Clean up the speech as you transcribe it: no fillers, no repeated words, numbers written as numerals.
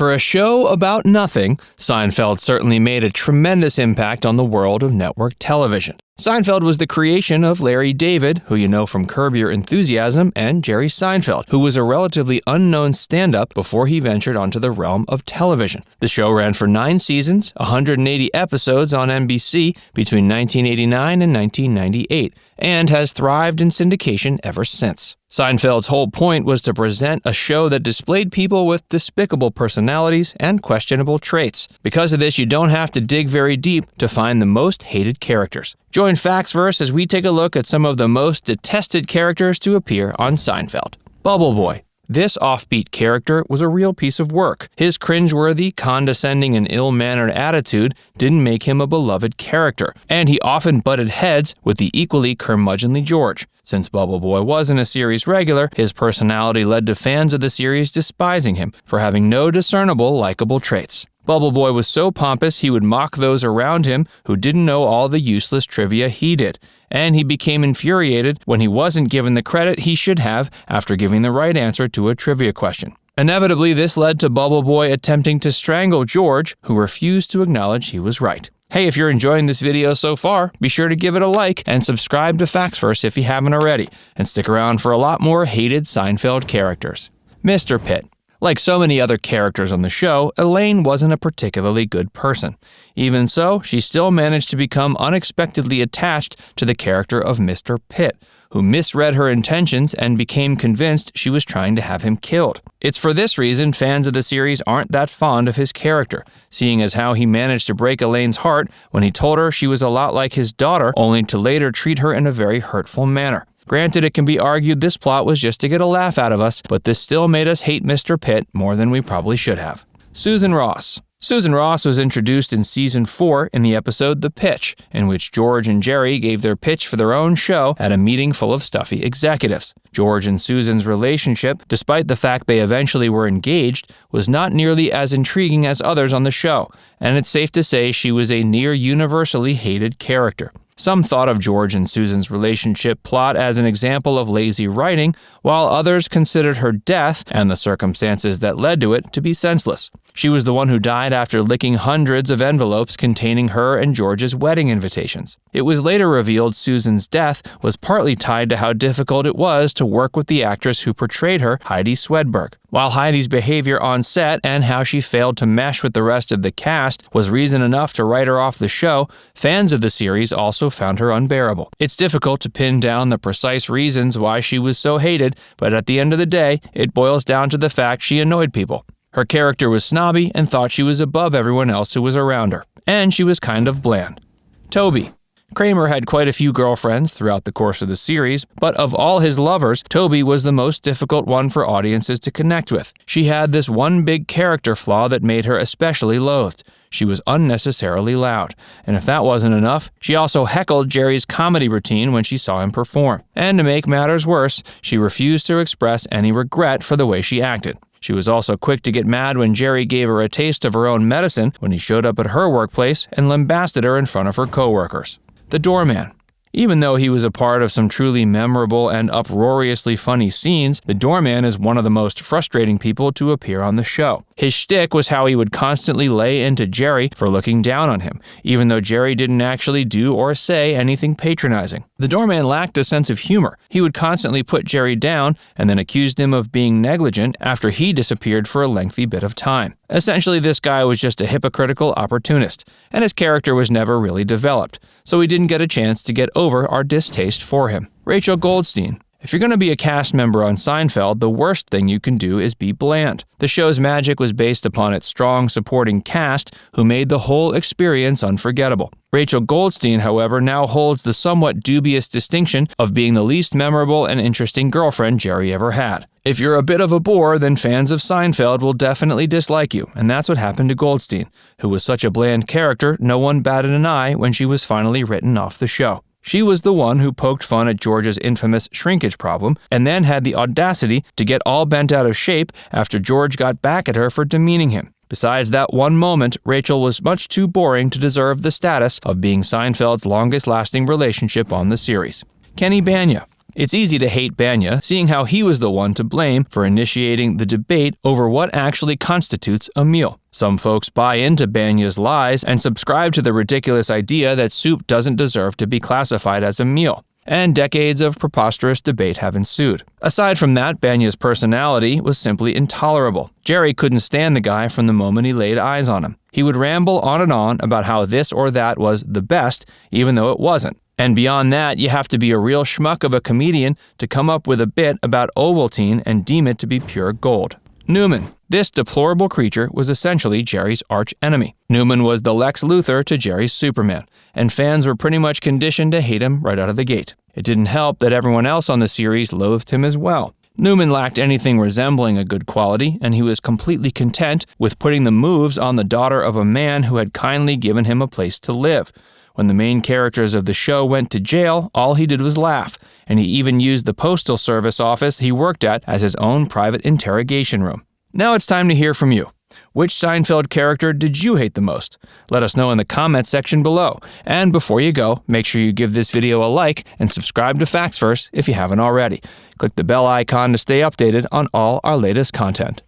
For a show about nothing, Seinfeld certainly made a tremendous impact on the world of network television. Seinfeld was the creation of Larry David, who you know from Curb Your Enthusiasm, and Jerry Seinfeld, who was a relatively unknown stand-up before he ventured onto the realm of television. The show ran for 9 seasons, 180 episodes on NBC between 1989 and 1998, and has thrived in syndication ever since. Seinfeld's whole point was to present a show that displayed people with despicable personalities and questionable traits. Because of this, you don't have to dig very deep to find the most hated characters. Join Factsverse as we take a look at some of the most detested characters to appear on Seinfeld. Bubble Boy. This offbeat character was a real piece of work. His cringeworthy, condescending, and ill-mannered attitude didn't make him a beloved character, and he often butted heads with the equally curmudgeonly George. Since Bubble Boy wasn't a series regular, his personality led to fans of the series despising him for having no discernible likable traits. Bubble Boy was so pompous he would mock those around him who didn't know all the useless trivia he did, and he became infuriated when he wasn't given the credit he should have after giving the right answer to a trivia question. Inevitably, this led to Bubble Boy attempting to strangle George, who refused to acknowledge he was right. Hey, if you're enjoying this video so far, be sure to give it a like and subscribe to Factsverse if you haven't already, and stick around for a lot more hated Seinfeld characters. Mr. Pitt. Like so many other characters on the show, Elaine wasn't a particularly good person. Even so, she still managed to become unexpectedly attached to the character of Mr. Pitt, who misread her intentions and became convinced she was trying to have him killed. It's for this reason fans of the series aren't that fond of his character, seeing as how he managed to break Elaine's heart when he told her she was a lot like his daughter, only to later treat her in a very hurtful manner. Granted, it can be argued this plot was just to get a laugh out of us, but this still made us hate Mr. Pitt more than we probably should have. Susan Ross. Susan Ross was introduced in Season 4 in the episode The Pitch, in which George and Jerry gave their pitch for their own show at a meeting full of stuffy executives. George and Susan's relationship, despite the fact they eventually were engaged, was not nearly as intriguing as others on the show, and it's safe to say she was a near universally hated character. Some thought of George and Susan's relationship plot as an example of lazy writing, while others considered her death and the circumstances that led to it to be senseless. She was the one who died after licking hundreds of envelopes containing her and George's wedding invitations. It was later revealed Susan's death was partly tied to how difficult it was to work with the actress who portrayed her, Heidi Swedberg. While Heidi's behavior on set and how she failed to mesh with the rest of the cast was reason enough to write her off the show, fans of the series also found her unbearable. It's difficult to pin down the precise reasons why she was so hated, but at the end of the day, it boils down to the fact she annoyed people. Her character was snobby and thought she was above everyone else who was around her, and she was kind of bland. Toby. Kramer had quite a few girlfriends throughout the course of the series, but of all his lovers, Toby was the most difficult one for audiences to connect with. She had this one big character flaw that made her especially loathed. She was unnecessarily loud, and if that wasn't enough, she also heckled Jerry's comedy routine when she saw him perform. And to make matters worse, she refused to express any regret for the way she acted. She was also quick to get mad when Jerry gave her a taste of her own medicine when he showed up at her workplace and lambasted her in front of her coworkers. The Doorman. Even though he was a part of some truly memorable and uproariously funny scenes, the Doorman is one of the most frustrating people to appear on the show. His shtick was how he would constantly lay into Jerry for looking down on him, even though Jerry didn't actually do or say anything patronizing. The Doorman lacked a sense of humor. He would constantly put Jerry down and then accused him of being negligent after he disappeared for a lengthy bit of time. Essentially, this guy was just a hypocritical opportunist, and his character was never really developed, so we didn't get a chance to get over our distaste for him. Rachel Goldstein. If you're going to be a cast member on Seinfeld, the worst thing you can do is be bland. The show's magic was based upon its strong supporting cast who made the whole experience unforgettable. Rachel Goldstein, however, now holds the somewhat dubious distinction of being the least memorable and interesting girlfriend Jerry ever had. If you're a bit of a bore, then fans of Seinfeld will definitely dislike you, and that's what happened to Goldstein, who was such a bland character no one batted an eye when she was finally written off the show. She was the one who poked fun at George's infamous shrinkage problem and then had the audacity to get all bent out of shape after George got back at her for demeaning him. Besides that one moment, Rachel was much too boring to deserve the status of being Seinfeld's longest-lasting relationship on the series. Kenny Bania. It's easy to hate Bania, seeing how he was the one to blame for initiating the debate over what actually constitutes a meal. Some folks buy into Bania's lies and subscribe to the ridiculous idea that soup doesn't deserve to be classified as a meal. And decades of preposterous debate have ensued. Aside from that, Bania's personality was simply intolerable. Jerry couldn't stand the guy from the moment he laid eyes on him. He would ramble on and on about how this or that was the best, even though it wasn't. And beyond that, you have to be a real schmuck of a comedian to come up with a bit about Ovaltine and deem it to be pure gold. Newman. This deplorable creature was essentially Jerry's arch-enemy. Newman was the Lex Luthor to Jerry's Superman, and fans were pretty much conditioned to hate him right out of the gate. It didn't help that everyone else on the series loathed him as well. Newman lacked anything resembling a good quality, and he was completely content with putting the moves on the daughter of a man who had kindly given him a place to live. When the main characters of the show went to jail, all he did was laugh, and he even used the postal service office he worked at as his own private interrogation room. Now it's time to hear from you. Which Seinfeld character did you hate the most? Let us know in the comments section below. And before you go, make sure you give this video a like and subscribe to Facts First if you haven't already. Click the bell icon to stay updated on all our latest content.